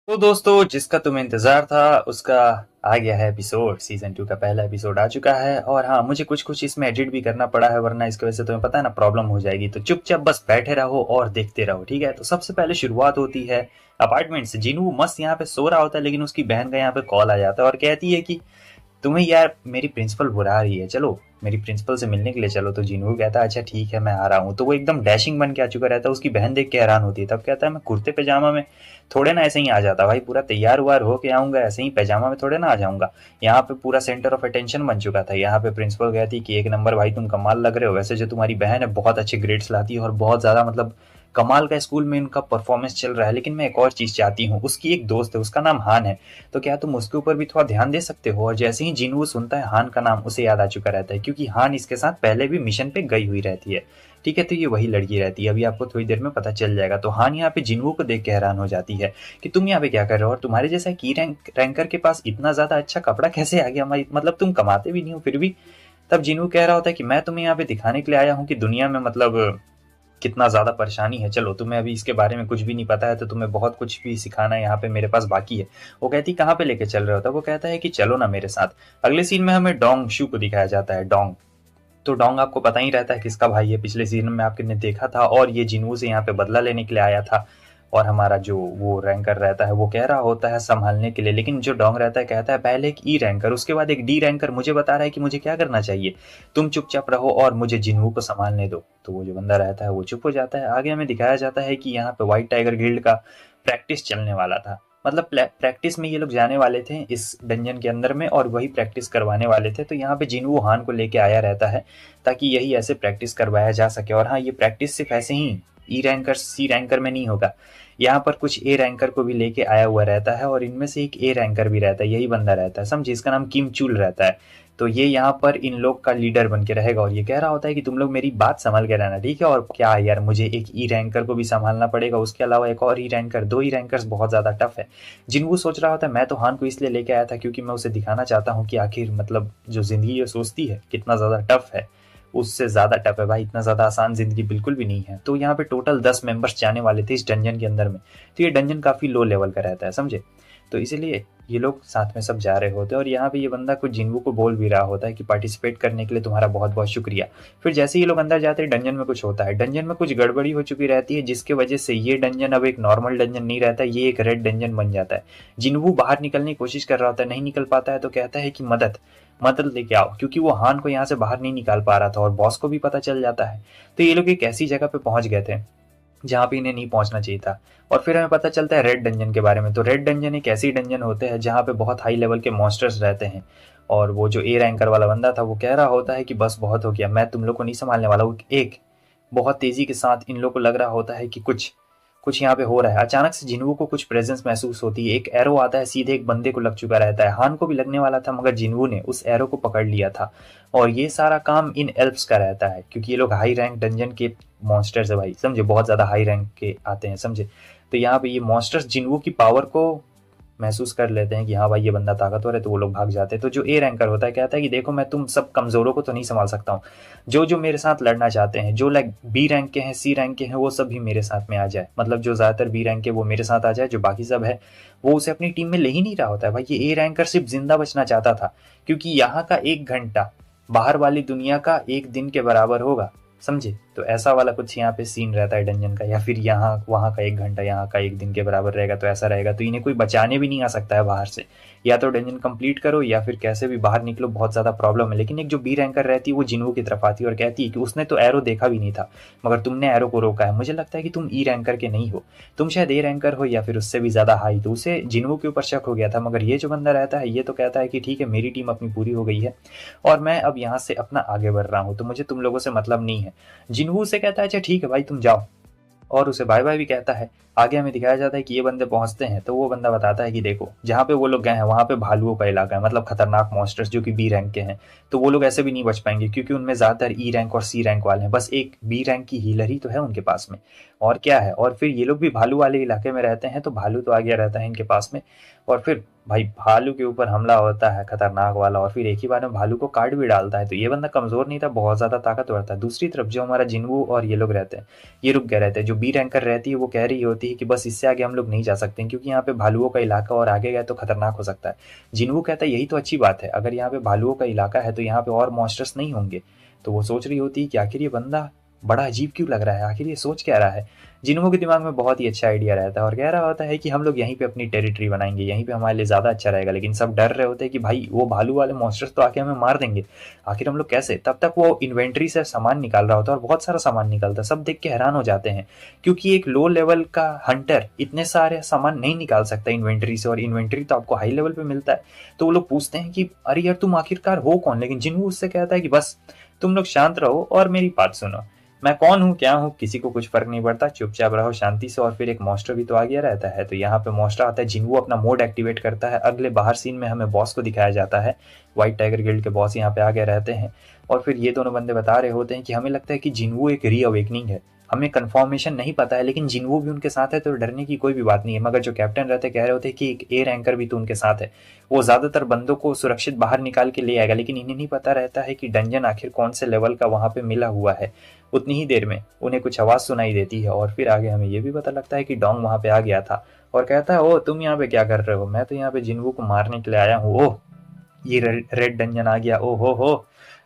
तो दोस्तों जिसका तुम्हें इंतजार था उसका आ गया है एपिसोड। सीजन 2 का पहला एपिसोड आ चुका है और हाँ, मुझे कुछ कुछ इसमें एडिट भी करना पड़ा है, वरना इसकी वजह से तुम्हें पता है ना प्रॉब्लम हो जाएगी। तो चुपचाप बस बैठे रहो और देखते रहो, ठीक है। तो सबसे पहले शुरुआत होती है अपार्टमेंट से। जिनू मस्त यहाँ पे सो रहा होता है, लेकिन उसकी बहन का यहाँ पे कॉल आ जाता है और कहती है कि तुम्हें यार मेरी प्रिंसिपल बुला रही है, चलो मेरी प्रिंसिपल से मिलने के लिए चलो। तो जिनू कहता है अच्छा ठीक है मैं आ रहा हूँ। तो वो एकदम डैशिंग बन के आ चुका रहता है। उसकी बहन देख के हैरान होती है, तब कहता है मैं कुर्ते पैजामा में थोड़े ना ऐसे ही आ जाता भाई, पूरा तैयार हुआर होके आऊंगा, ऐसे ही पैजामा में थोड़े ना आ जाऊंगा। यहाँ पे पूरा सेंटर ऑफ अटेंशन बन चुका था। यहाँ पे प्रिंसिपल कहती कि एक नंबर भाई, तुम कमाल लग रहे हो। वैसे जो तुम्हारी बहन है बहुत अच्छे ग्रेड्स लाती है और बहुत ज्यादा मतलब कमाल का स्कूल में इनका परफॉर्मेंस चल रहा है, लेकिन मैं एक और चीज चाहती हूँ। उसकी एक दोस्त है, उसका नाम हान है, तो क्या तुम उसके ऊपर भी थोड़ा ध्यान दे सकते हो। और जैसे ही जिनवू सुनता है हान का नाम, उसे याद आ चुका रहता है, क्योंकि हान इसके साथ पहले भी मिशन पे गई हुई रहती है। ठीक है, तो ये वही लड़की रहती है, अभी आपको थोड़ी देर में पता चल जाएगा। तो हान यहाँ पे जिनवू को देख के हैरान हो जाती है कि तुम यहाँ पे क्या कर रहे हो, और तुम्हारे जैसा की रैंकर के पास इतना ज्यादा अच्छा कपड़ा कैसे आ गया, मतलब तुम कमाते भी नहीं हो फिर भी। तब जिनवू कह रहा होता है कि मैं तुम्हें यहाँ पे दिखाने के लिए आया हूँ कि दुनिया में मतलब कितना ज़्यादा परेशानी है। चलो तुम्हें अभी इसके बारे में कुछ भी नहीं पता है, तो तुम्हें बहुत कुछ भी सिखाना यहाँ पे मेरे पास बाकी है। वो कहती कहाँ पे लेके चल रहे हो, तब वो कहता है कि चलो ना मेरे साथ। अगले सीन में हमें डोंग शू को दिखाया जाता है। डोंग, तो डोंग आपको पता ही रहता है किसका भाई है, पिछले सीजन में आपने देखा था, और ये जिनवू से यहाँ पे बदला लेने के लिए आया था। और हमारा जो वो रैंकर रहता है वो कह रहा होता है संभालने के लिए, लेकिन जो डोंग रहता है कहता है पहले एक ई रैंकर, उसके बाद एक डी रैंकर मुझे बता रहा है कि मुझे क्या करना चाहिए। तुम चुपचाप रहो और मुझे जिन्हू को संभालने दो। तो वो जो बंदा रहता है वो चुप हो जाता है। आगे हमें दिखाया जाता है कि यहाँ पे व्हाइट टाइगर गिल्ड का प्रैक्टिस चलने वाला था। मतलब प्रैक्टिस में ये लोग जाने वाले थे इस डंजन के अंदर में, और वही प्रैक्टिस करवाने वाले थे। तो यहाँ पे जिनवू हान को लेके आया रहता है ताकि यही ऐसे प्रैक्टिस करवाया जा सके। और हाँ, ये प्रैक्टिस सिर्फ ऐसे ही ई रैंकर सी रैंकर में नहीं होगा, यहाँ पर कुछ ए रैंकर को भी लेके आया हुआ रहता है, और इनमें से एक ए रैंकर भी रहता है, यही बंदा रहता है समझे, इसका नाम किम चूल रहता है। तो ये यहाँ पर इन लोग का लीडर बन के रहेगा, और ये कह रहा होता है कि तुम लोग मेरी बात संभल के रहना, ठीक है। और क्या यार, मुझे एक ई रैंकर को भी संभालना पड़ेगा, उसके अलावा एक और ई रैंकर, दो ई रैंकर्स बहुत ज्यादा टफ है। जिनवू सोच रहा होता है मैं तो हान को इसलिए लेके आया था क्योंकि मैं उसे दिखाना चाहता हूँ कि आखिर मतलब जो जिंदगी ये सोचती है कितना ज्यादा टफ है, उससे ज्यादा टफ है भाई, इतना ज्यादा आसान जिंदगी बिल्कुल भी नहीं है। तो यहाँ पे टोटल 10 मेंबर्स जाने वाले थे इस डंजन के अंदर में। तो ये डंजन काफी लो लेवल का रहता है समझे, तो इसीलिए ये लोग साथ में सब जा रहे होते हैं। और यहाँ पे ये बंदा कुछ जिन्वू को बोल भी रहा होता है कि पार्टिसिपेट करने के लिए तुम्हारा बहुत बहुत शुक्रिया। फिर जैसे ये लोग अंदर जाते हैं, डंजन में कुछ होता है, डंजन में कुछ गड़बड़ी हो चुकी रहती है, जिसके वजह से ये डंजन अब एक नॉर्मल डंजन नहीं रहता, ये एक रेड डंजन बन जाता है। जिन्वू बाहर निकलने की कोशिश कर रहा होता है, नहीं निकल पाता है, तो कहता है कि मदद मदद लेके आओ, क्योंकि वो हान को यहाँ से बाहर नहीं निकाल पा रहा था, और बॉस को भी पता चल जाता है। तो ये लोग एक ऐसी जगह पे पहुंच गए थे जहाँ पे इन्हें नहीं पहुंचना चाहिए था। और फिर हमें पता चलता है रेड डंजन के बारे में। तो रेड डंजन एक ऐसी डंजन होते हैं जहाँ पे बहुत हाई लेवल के मॉन्स्टर्स रहते हैं। और वो जो ए रैंकर वाला बंदा था वो कह रहा होता है कि बस बहुत हो गया, मैं तुम लोग को नहीं संभालने वाला हूँ। एक बहुत तेजी के साथ इन लोग को लग रहा होता है कि कुछ कुछ यहाँ पे हो रहा है। अचानक से जिन्वू को कुछ प्रेजेंस महसूस होती है, एक एरो आता है, सीधे एक बंदे को लग चुका रहता है। हान को भी लगने वाला था, मगर जिन्वू ने उस एरो को पकड़ लिया था। और ये सारा काम इन एल्प्स का रहता है, क्योंकि ये लोग हाई रैंक डंजन के मॉन्स्टर्स है भाई समझे, बहुत ज्यादा हाई रैंक के आते हैं समझे। तो यहाँ पे ये मॉन्स्टर्स जिन्वू की पावर को महसूस कर लेते हैं कि हाँ भाई ये बंदा ताकतवर है, तो वो लोग भाग जाते हैं। तो जो ए रैंकर होता है कहता है कि देखो मैं तुम सब कमजोरों को तो नहीं संभाल सकता हूँ, जो जो मेरे साथ लड़ना चाहते हैं, जो लाइक बी रैंक के हैं सी रैंक के हैं, वो सब भी मेरे साथ में आ जाए। मतलब जो ज्यादातर बी रैंक के वो मेरे साथ आ जाए, जो बाकी सब है वो उसे अपनी टीम में ले ही नहीं रहा होता है भाई। ये ए रैंकर सिर्फ जिंदा बचना चाहता था, क्योंकि यहाँ का 1 घंटा बाहर वाली दुनिया का 1 दिन के बराबर होगा समझे। तो ऐसा वाला कुछ यहाँ पे सीन रहता है डंजन का, या फिर यहाँ वहाँ का 1 घंटा यहाँ का 1 दिन के बराबर रहेगा, तो ऐसा रहेगा। तो इन्हें कोई बचाने भी नहीं आ सकता है बाहर से, या तो डंजन कंप्लीट करो या फिर कैसे भी बाहर निकलो, बहुत ज्यादा प्रॉब्लम है। लेकिन एक जो बी रैंकर रहती है वो जिन्वू की तरफ आती है और कहती है कि उसने तो एरो देखा भी नहीं था, मगर तुमने एरो को रोका है, मुझे लगता है कि तुम ई रैंकर के नहीं हो, तुम शायद ए रैंकर हो या फिर उससे भी ज्यादा हाई। तो उसे जिन्वू के ऊपर शक हो गया था। मगर ये जो बंदा रहता है ये तो कहता है कि ठीक है मेरी टीम अपनी पूरी हो गई है और मैं अब यहाँ से अपना आगे बढ़ रहा हूँ, तो मुझे तुम लोगों से मतलब नहीं है। जिन्वू से कहता है अच्छा ठीक है भाई तुम जाओ, और उसे बाय बाय भी कहता है। आगे हमें दिखाया जाता है कि ये बंदे पहुंचते हैं, तो वो बंदा बताता है कि देखो जहाँ पे वो लोग गए हैं वहां पे भालुओं का इलाका है, मतलब खतरनाक मॉन्स्टर्स जो कि बी रैंक के हैं। तो वो लोग ऐसे भी नहीं बच पाएंगे, क्योंकि उनमें ज्यादातर ई रैंक और सी रैंक वाले हैं, बस एक बी रैंक की हीलर ही तो है उनके पास में, और क्या है। और फिर ये लोग भी भालू वाले इलाके में रहते हैं, तो भालू तो आ गया रहता है इनके पास में। और फिर भाई भालू के ऊपर हमला होता है खतरनाक वाला, और फिर एक ही बार में भालू को काट भी डालता है। तो ये बंदा कमजोर नहीं था, बहुत ज्यादा ताकतवर था। दूसरी तरफ जो हमारा जिन्वू और ये लोग रहते हैं, ये रुक गए रहते हैं। जो बी रैंकर रहती है वो कह रही होती है कि बस इससे आगे हम लोग नहीं जा सकते हैं, क्योंकि यहाँ पे भालुओं का इलाका और आगे गए तो खतरनाक हो सकता है। जिन्वू कहता है यही तो अच्छी बात है, अगर यहाँ पे भालुओं का इलाका है तो यहाँ पे और मॉन्स्टर्स नहीं होंगे। तो वो सोच रही होती है कि आखिर ये बंदा बड़ा अजीब क्यों लग रहा है, आखिर ये सोच क्या रहा है। जिन्हों के दिमाग में बहुत ही अच्छा आइडिया रहता है और कह रहा होता है कि हम लोग यहीं पे अपनी टेरिटरी बनाएंगे, यहीं पे हमारे लिए ज़्यादा अच्छा रहेगा। लेकिन सब डर रहे होते हैं कि भाई वो भालू वाले मॉन्स्टर्स तो आके हमें मार देंगे, आखिर हम लोग कैसे। तब तक वो इन्वेंट्री से सामान निकाल रहा होता है और बहुत सारा सामान निकलता है। सब देख के हैरान हो जाते हैं, क्योंकि एक लो लेवल का हंटर इतने सारे सामान नहीं निकाल सकता इन्वेंट्री से, और इन्वेंट्री तो आपको हाई लेवल पे मिलता है। तो वो लोग पूछते हैं कि अरे यार तुम आखिरकार हो कौन। लेकिन जिन्हों उससे कहता है कि बस तुम लोग शांत रहो और मेरी बात सुनो, मैं कौन हूँ क्या हूँ किसी को कुछ फर्क नहीं पड़ता, चुपचाप रहो शांति से। और फिर एक मॉन्स्टर भी तो आ गया रहता है। तो यहाँ पे मॉन्स्टर आता है, जिन्वू अपना मोड एक्टिवेट करता है। अगले बाहर सीन में हमें बॉस को दिखाया जाता है, व्हाइट टाइगर गिल्ड के बॉस यहाँ पे आ गए रहते हैं। और फिर ये दोनों बंदे बता रहे होते हैं कि हमें लगता है कि जिन्वू एक री अवेकनिंग है, हमें कंफर्मेशन नहीं पता है, लेकिन जिन्वू भी उनके साथ है तो डरने की कोई भी बात नहीं है। मगर जो कैप्टन रहते कह रहे होते हैं कि एक ए रैंकर भी तो उनके साथ है, वो ज्यादातर बंदों को सुरक्षित बाहर निकाल के ले आएगा। लेकिन इन्हें नहीं पता रहता है कि डंजन आखिर कौन से लेवल का वहां पे मिला हुआ है। उतनी ही देर में उन्हें कुछ आवाज सुनाई देती है, और फिर आगे हमें ये भी पता लगता है कि डोंग वहां पे आ गया था और कहता है ओ तुम यहाँ पे क्या कर रहे हो। मैं तो यहाँ पे जिन्वू को मारने के लिए आया हूँ। ओह ये रेड डंजन आ गया, ओ हो।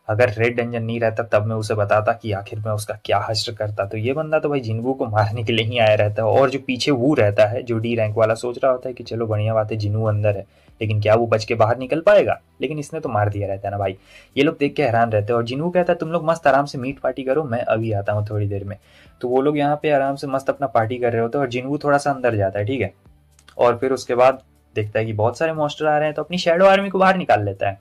अगर रेड डंजन नहीं रहता तब मैं उसे बताता कि आखिर मैं उसका क्या हश्र करता। तो ये बंदा तो भाई जिन्वू को मारने के लिए ही आया रहता है। और जो पीछे वो रहता है जो डी रैंक वाला, सोच रहा होता है कि चलो बढ़िया बात है जिन्वू अंदर है, लेकिन क्या वो बच के बाहर निकल पाएगा। लेकिन इसने तो मार दिया रहता है ना भाई। ये लोग देख के हैरान रहते हैं और जिन्वू कहता है तुम लोग मस्त आराम से मीट पार्टी करो, मैं अभी आता हूँ थोड़ी देर में। तो वो लोग यहाँ पे आराम से मस्त अपना पार्टी कर रहे होते हैं और जिन्वू थोड़ा सा अंदर जाता है, ठीक है। और फिर उसके बाद देखता है कि बहुत सारे मॉन्स्टर आ रहे हैं, तो अपनी शैडो आर्मी को बाहर निकाल लेता है।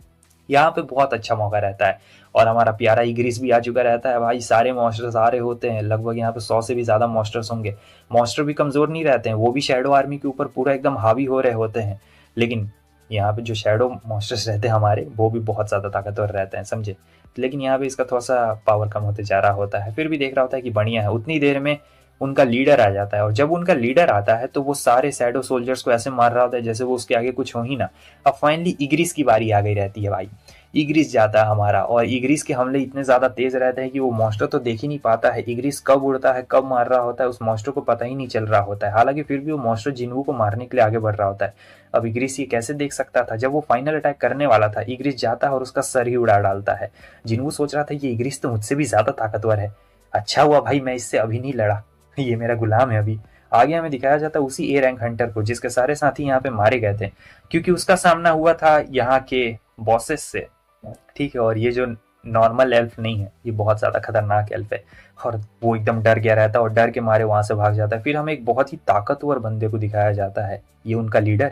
यहाँ पे बहुत अच्छा मौका रहता है और हमारा प्यारा इग्रिस भी आ चुका रहता है। भाई सारे मॉन्स्टर्स आ रहे होते हैं, लगभग यहाँ पे 100 से भी ज्यादा मॉन्स्टर्स होंगे। मॉन्स्टर भी कमजोर नहीं रहते हैं, वो भी शैडो आर्मी के ऊपर पूरा एकदम हावी हो रहे होते हैं। लेकिन यहाँ पे जो शैडो मॉन्स्टर्स रहते हैं हमारे, वो भी बहुत ज्यादा ताकतवर रहते हैं, समझे। लेकिन यहाँ पे इसका थोड़ा सा पावर कम होते जा रहा होता है। फिर भी देख रहा होता है कि बढ़िया है। उतनी देर में उनका लीडर आ जाता है, और जब उनका लीडर आता है तो वो सारे शैडो सोल्जर्स को ऐसे मार रहा होता है जैसे वो उसके आगे कुछ हो ही ना। अब फाइनली इग्रिस की बारी आ गई रहती है भाई। इग्रिस जाता है हमारा, और इग्रिस के हमले इतने ज्यादा तेज रहते हैं कि वो मॉन्स्टर तो देख ही नहीं पाता है। इग्रिस कब उड़ता है कब मार रहा होता है उस मॉन्स्टर को पता ही नहीं चल रहा होता है। हालांकि फिर भी वो मॉन्स्टर जिन्वू को मारने के लिए आगे बढ़ रहा होता है। अब इग्रिस ये कैसे देख सकता था। जब वो फाइनल अटैक करने वाला था, इग्रिस जाता है और उसका सर ही उड़ा डालता है। जिन्वू सोच रहा था कि इग्रिस तो मुझसे भी ज्यादा ताकतवर है, अच्छा हुआ भाई मैं इससे अभी नहीं लड़ा, ये मेरा गुलाम है अभी। आगे हमें दिखाया जाता है उसी ए रैंक हंटर को जिसके सारे साथी यहाँ पे मारे गए थे, क्योंकि उसका सामना हुआ था यहाँ के बॉसेस से, ठीक है। और ये जो नॉर्मल एल्फ नहीं है, ये बहुत ज्यादा खतरनाक एल्फ है, और वो एकदम डर गया रहता है और डर के मारे वहां से भाग जाता है। फिर हमें एक बहुत ही ताकतवर बंदे को दिखाया जाता है, ये उनका लीडर